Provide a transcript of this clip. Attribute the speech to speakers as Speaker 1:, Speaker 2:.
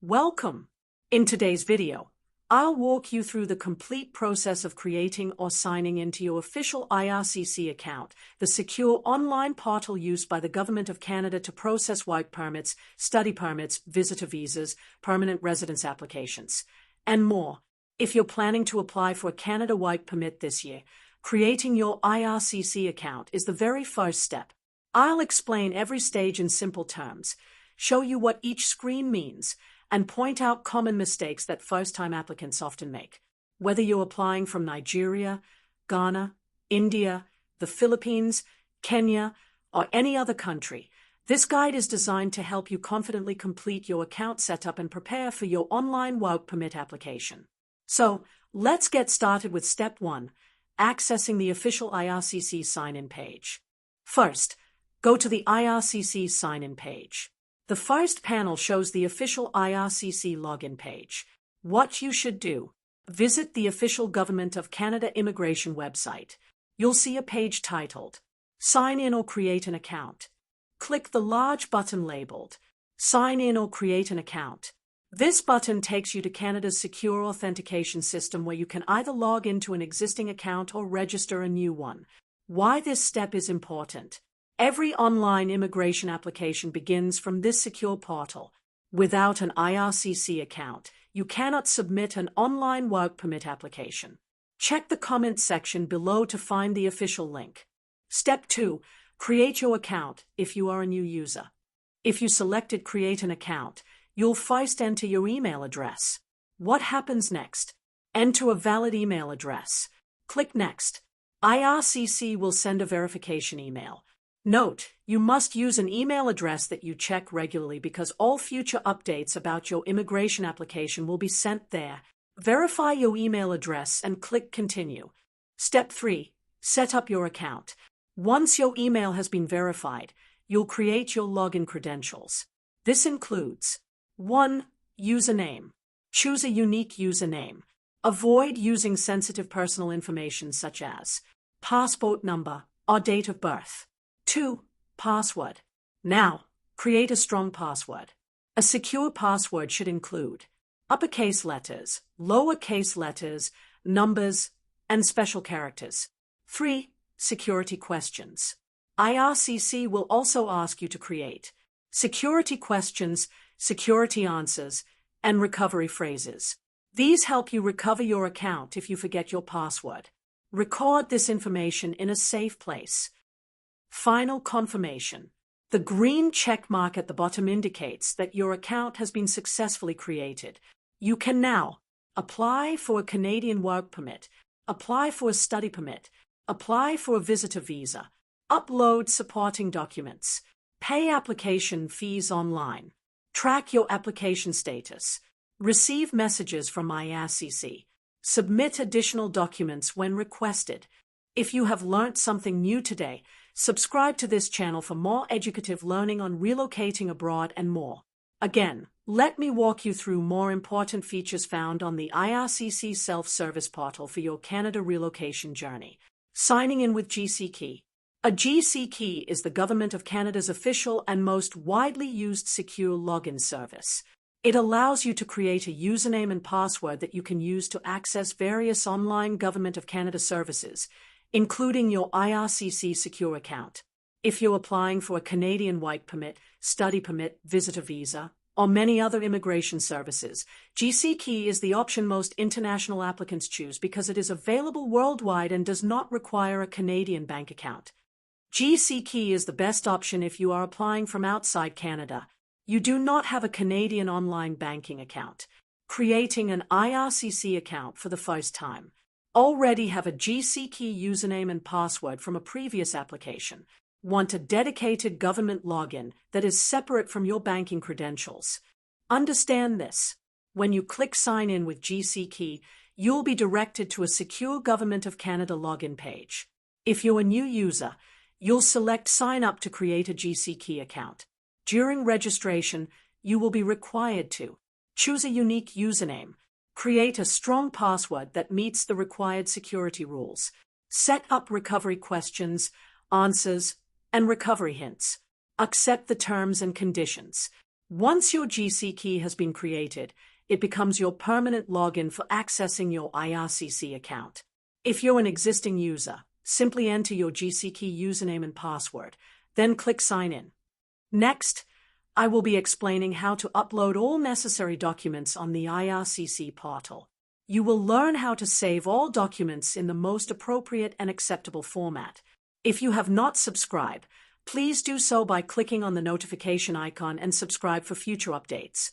Speaker 1: Welcome! In today's video, I'll walk you through the complete process of creating or signing into your official IRCC account, the secure online portal used by the Government of Canada to process work permits, study permits, visitor visas, permanent residence applications, and more. If you're planning to apply for a Canada Work Permit this year, creating your IRCC account is the very first step. I'll explain every stage in simple terms, show you what each screen means, and point out common mistakes that first-time applicants often make. Whether you're applying from Nigeria, Ghana, India, the Philippines, Kenya, or any other country, this guide is designed to help you confidently complete your account setup and prepare for your online work permit application. So, let's get started with Step 1, accessing the official IRCC sign-in page. First, go to the IRCC sign-in page. The first panel shows the official IRCC login page. What you should do: visit the official Government of Canada immigration website. You'll see a page titled, Sign in or create an account. Click the large button labeled, Sign in or create an account. This button takes you to Canada's secure authentication system where you can either log into an existing account or register a new one. Why this step is important? Every online immigration application begins from this secure portal. Without an IRCC account, you cannot submit an online work permit application. Check the comments section below to find the official link. Step 2. Create your account if you are a new user. If you selected Create an Account, you'll first enter your email address. What happens next? Enter a valid email address. Click Next. IRCC will send a verification email. Note, you must use an email address that you check regularly because all future updates about your immigration application will be sent there. Verify your email address and click Continue. Step 3. Set up your account. Once your email has been verified, you'll create your login credentials. This includes 1. Username. Choose a unique username. Avoid using sensitive personal information such as passport number or date of birth. 2. Password. Now, create a strong password. A secure password should include uppercase letters, lowercase letters, numbers, and special characters. 3. Security questions. IRCC will also ask you to create security questions, security answers, and recovery phrases. These help you recover your account if you forget your password. Record this information in a safe place. Final confirmation. The green check mark at the bottom indicates that your account has been successfully created. You can now apply for a Canadian work permit, apply for a study permit, apply for a visitor visa, upload supporting documents, pay application fees online, track your application status, receive messages from IRCC, submit additional documents when requested. If you have learnt something new today, subscribe to this channel for more educative learning on relocating abroad and more. Again, let me walk you through more important features found on the IRCC self-service portal for your Canada relocation journey. Signing in with GCKey. A GCKey is the Government of Canada's official and most widely used secure login service. It allows you to create a username and password that you can use to access various online Government of Canada services, including your IRCC Secure Account. If you're applying for a Canadian work permit, study permit, visitor visa, or many other immigration services, GCKey is the option most international applicants choose because it is available worldwide and does not require a Canadian bank account. GCKey is the best option if you are applying from outside Canada. You do not have a Canadian online banking account. Creating an IRCC account for the first time. Already have a GCKey username and password from a previous application. Want a dedicated government login that is separate from your banking credentials. Understand this. When you click Sign in with GCKey, you'll be directed to a secure Government of Canada login page. If you're a new user, you'll select Sign up to create a GCKey account. During registration, you will be required to choose a unique username, create a strong password that meets the required security rules, set up recovery questions, answers, and recovery hints, accept the terms and conditions, Once your GCKey has been created, it becomes your permanent login for accessing your IRCC account. If you're an existing user, simply enter your GCKey username and password, then click Sign In. Next, I will be explaining how to upload all necessary documents on the IRCC portal. You will learn how to save all documents in the most appropriate and acceptable format. If you have not subscribed, please do so by clicking on the notification icon and subscribe for future updates.